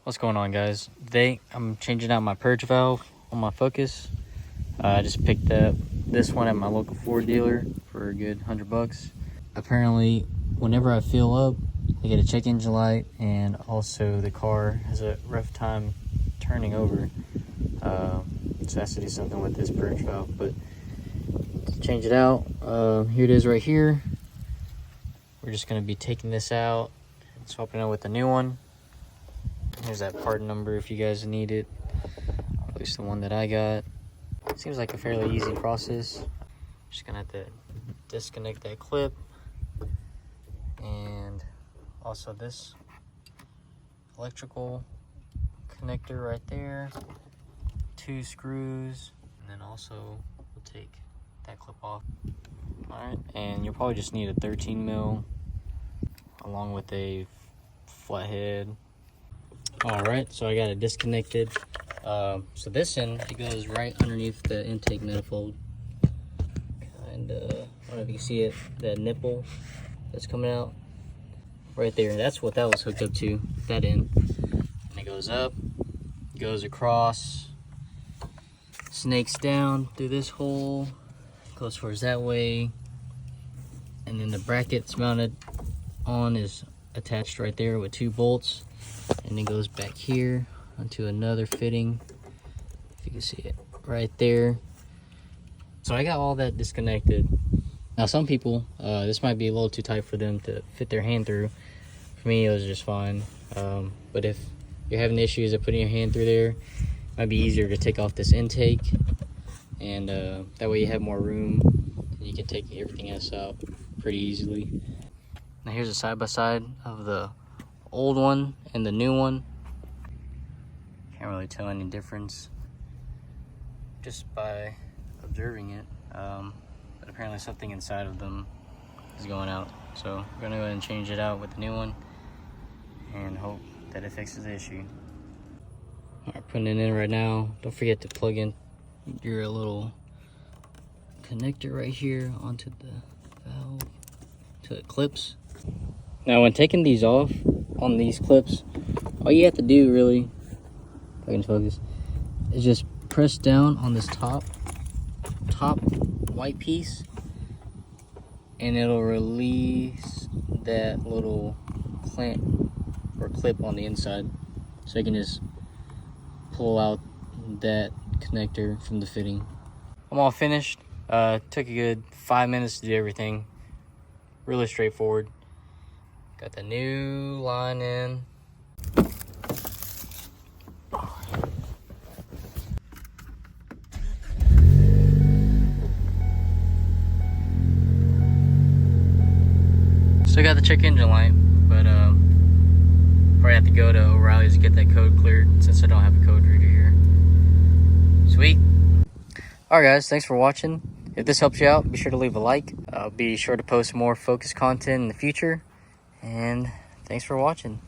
What's going on, guys? Today I'm changing out my purge valve on my Focus. I just picked up this one at my local Ford dealer for a good $100. Apparently, whenever I fill up, I get a check engine light, and also the car has a rough time turning over. So I have to do something with this purge valve, but to change it out, here it is right here. We're just going to be taking this out and swapping it with a new one. Here's that part number if you guys need it, at least the one that I got. Seems like a fairly easy process. Just gonna have to disconnect that clip, and also this electrical connector right there, 2 screws, and then also we'll take that clip off. All right, and you'll probably just need a 13 mil along with a flathead. All right, so I got it disconnected. So this end, it goes right underneath the intake manifold. And I don't know if you can see it, that nipple that's coming out right there. That's what that was hooked up to, that end. And it goes up, goes across, snakes down through this hole, goes towards that way. And then the bracket it's mounted on is attached right there with 2 bolts. And it goes back here onto another fitting, if you can see it right there. So I got all that disconnected. Now some people, this might be a little too tight for them to fit their hand through. For me, it was just fine. But if you're having issues of putting your hand through there, it might be easier to take off this intake, and that way you have more room and you can take everything else out pretty easily. Now here's a side-by-side of the old one and the new one. Can't really tell any difference just by observing it, but apparently something inside of them is going out, so we're gonna go ahead and change it out with the new one and hope that it fixes the issue. All right, putting it in right now. Don't forget to plug in your little connector right here onto the valve to the clips. Now when taking these off on these clips, all you have to do really, if I can focus, is just press down on this top white piece, and it'll release that little clamp or clip on the inside, so you can just pull out that connector from the fitting. I'm all finished. Took a good 5 minutes to do everything. Really straightforward. Got the new line in. Still got the check engine light, but probably have to go to O'Reilly's to get that code cleared since I don't have a code reader here. Sweet. Alright guys, thanks for watching. If this helps you out, be sure to leave a like. I'll be sure to post more Focus content in the future. And thanks for watching.